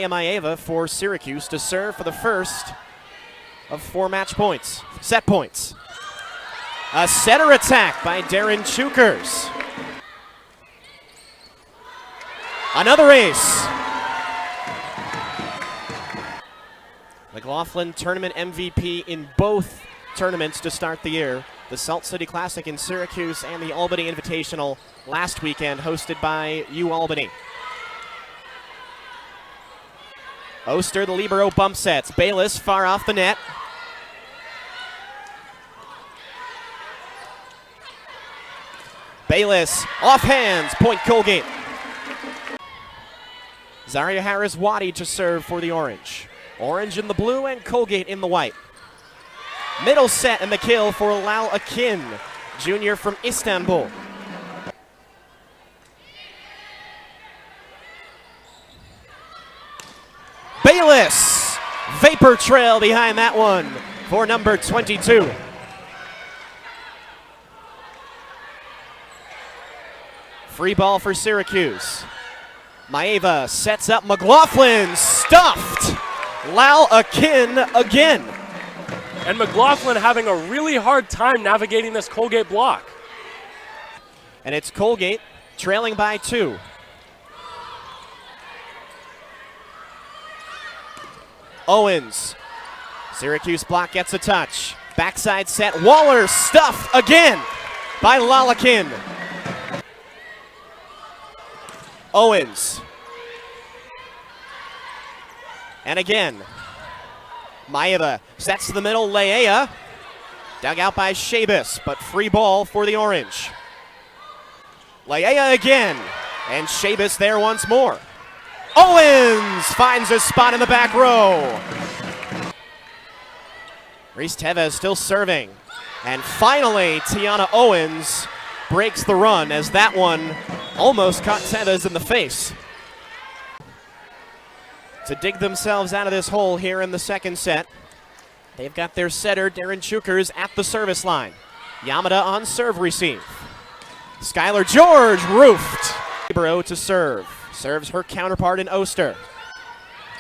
Maeva for Syracuse to serve for the first of 4 match points, set points. A setter attack by Darren Chukers. Another ace. McLaughlin tournament MVP in both tournaments to start the year. The Salt City Classic in Syracuse and the Albany Invitational last weekend hosted by UAlbany. Oster, the libero, bump sets. Bayless far off the net. Bayless off hands, point Colgate. Zaria Harris-Wadi to serve for the Orange. Orange in the blue and Colgate in the white. Middle set and the kill for Lal Akin, junior from Istanbul. Bayless, vapor trail behind that one for number 22. Free ball for Syracuse. Maeva sets up McLaughlin, stuffed. Lal Akin again. And McLaughlin having a really hard time navigating this Colgate block. And it's Colgate trailing by 2. Owens. Syracuse block gets a touch. Backside set. Waller stuffed again by Lalakin. Owens. And again. Maeva sets to the middle. Leia. Dug out by Shabis, but free ball for the Orange. Leia again. And Shabis there once more. Owens finds a spot in the back row. Reese Tevez still serving. And finally, Tiana Owens breaks the run as that one almost caught Tevez in the face. To dig themselves out of this hole here in the second set, they've got their setter, Darren Chukers, at the service line. Yamada on serve receive. Skylar George roofed. Libero to serve. Serves her counterpart in Oster.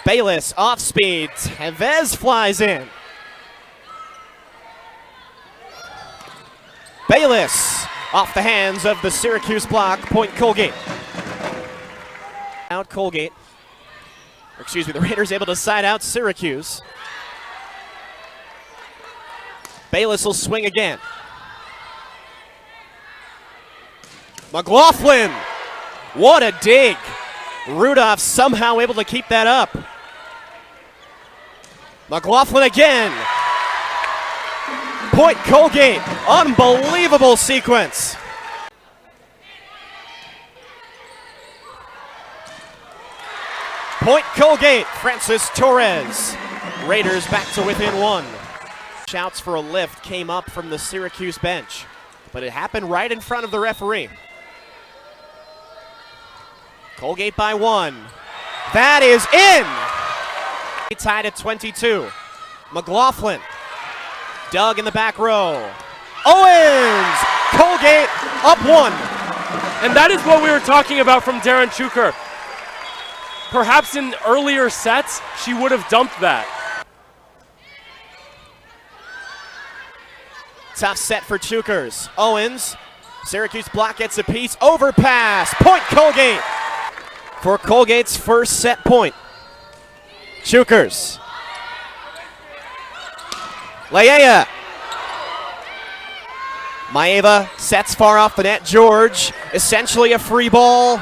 Bayless off speed. Tevez flies in. Bayless off the hands of the Syracuse block. Point Colgate. Out Colgate. Or excuse me, the Raiders able to side out Syracuse. Bayless will swing again. McLaughlin. What a dig. Rudolph somehow able to keep that up. McLaughlin again. Point Colgate. Unbelievable sequence. Point Colgate. Francis Torres. Raiders back to within 1. Shouts for a lift came up from the Syracuse bench, but it happened right in front of the referee. Colgate by 1. That is in! Tied at 22. McLaughlin. Dug in the back row. Owens! Colgate up 1. And that is what we were talking about from Darren Chuker. Perhaps in earlier sets, she would have dumped that. Tough set for Chukers. Owens. Syracuse block gets a piece. Overpass. Point Colgate. For Colgate's first set point. Chukers. Leia. Maeva sets far off the net. George, essentially a free ball.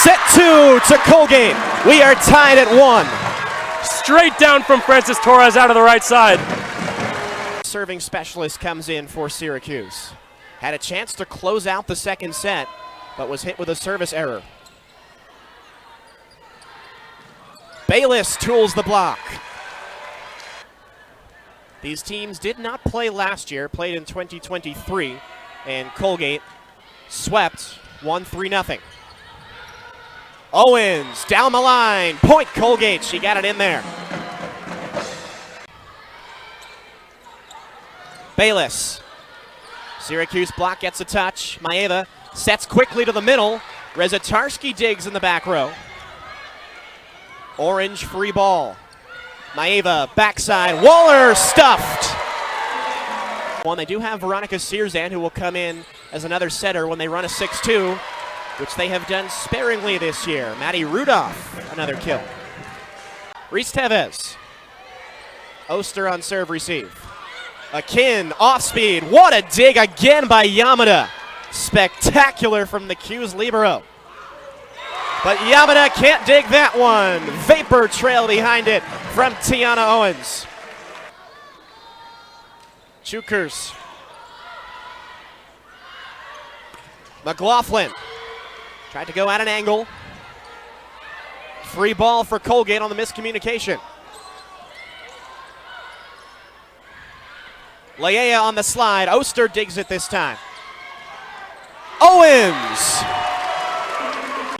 Set 2 to Colgate. We are tied at 1. Straight down from Francis Torres out of the right side. Serving specialist comes in for Syracuse. Had a chance to close out the second set, but was hit with a service error. Bayless tools the block. These teams did not play last year, played in 2023, and Colgate swept 1-3-0. Owens down the line, point Colgate, she got it in there. Bayless. Syracuse block gets a touch. Maeva sets quickly to the middle. Rezatarski digs in the back row. Orange free ball. Maeva, backside, Waller stuffed. They do have Veronica Sierzan, who will come in as another setter when they run a 6-2, which they have done sparingly this year. Maddie Rudolph, another kill. Reese Tevez. Oster on serve receive. Akin, off speed. What a dig again by Yamada. Spectacular from the Q's libero. But Yamada can't dig that one. Vapor trail behind it from Tiana Owens. Chukers. McLaughlin tried to go at an angle. Free ball for Colgate on the miscommunication. Leia on the slide. Oster digs it this time. Owens!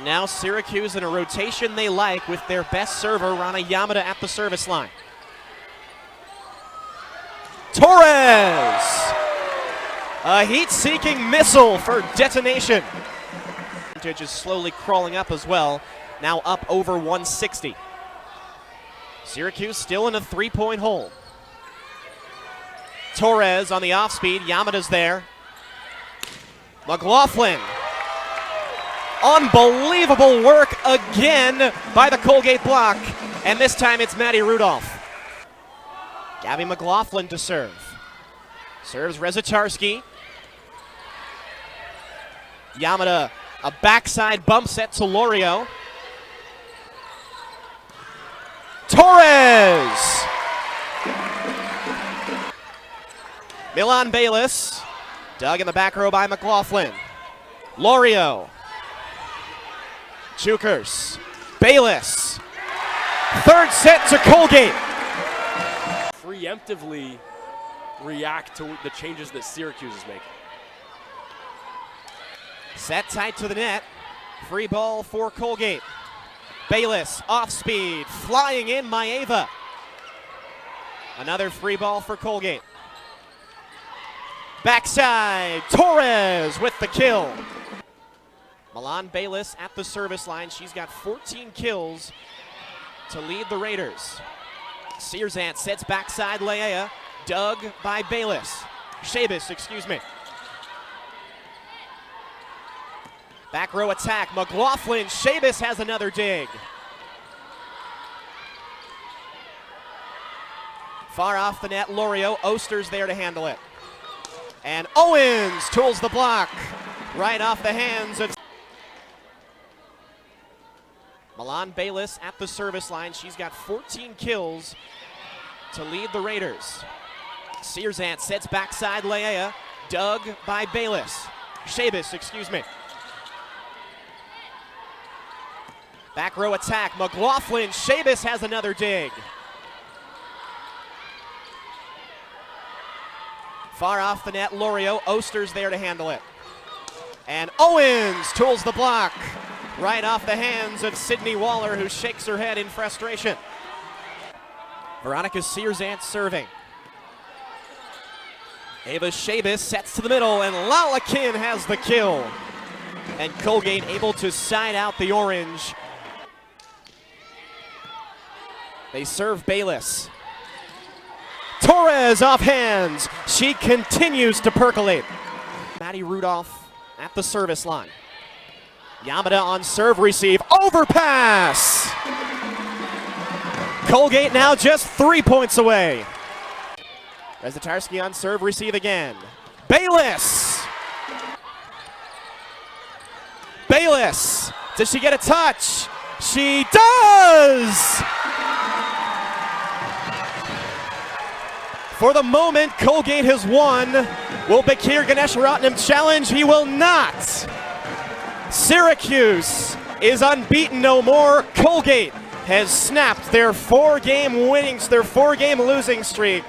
Now Syracuse in a rotation they like with their best server, Rana Yamada, at the service line. Torres! A heat-seeking missile for detonation. Percentage is slowly crawling up as well, now up over 160. Syracuse still in a three-point hole. Torres on the off-speed, Yamada's there. McLaughlin. Unbelievable work again by the Colgate block, and this time it's Maddie Rudolph. Gabby McLaughlin to serve. Serves Rezatarski. Yamada, a backside bump set to Lorio. Torres! Milan Bayless. Dug in the back row by McLaughlin. Lorio. Chukers. Bayless. Third set to Colgate. Preemptively react to the changes that Syracuse is making. Set tight to the net. Free ball for Colgate. Bayless off speed. Flying in Maeva. Another free ball for Colgate. Backside. Torres with the kill. Milan Bayless at the service line. She's got 14 kills to lead the Raiders. Sierzan sets backside Leia. Dug by Bayless. Shabis, excuse me. Back row attack. McLaughlin. Shabis has another dig. Far off the net, Lorio. Oster's there to handle it. And Owens tools the block right off the hands of Milan Bayless at the service line. She's got 14 kills to lead the Raiders. Sierzan sets backside Leia. Dug by Bayless. Shabis, excuse me. Back row attack. McLaughlin. Shabis has another dig. Far off the net, Lorio. Oster's there to handle it. And Owens tools the block right off the hands of Sydney Waller, who shakes her head in frustration. Veronica Sierzan serving. Ava Shabis sets to the middle, and Lala Kin has the kill. And Colgate able to side out the orange. They serve Bayless. Torres off hands. She continues to percolate. Maddie Rudolph at the service line. Yamada on serve receive. Overpass! Colgate now just 3 points away. Rezatarski on serve receive again. Bayless! Bayless! Does she get a touch? She does! For the moment, Colgate has won. Will Bakir Ganesharatnam challenge? He will not. Syracuse is unbeaten no more. Colgate has snapped their four-game losing streak.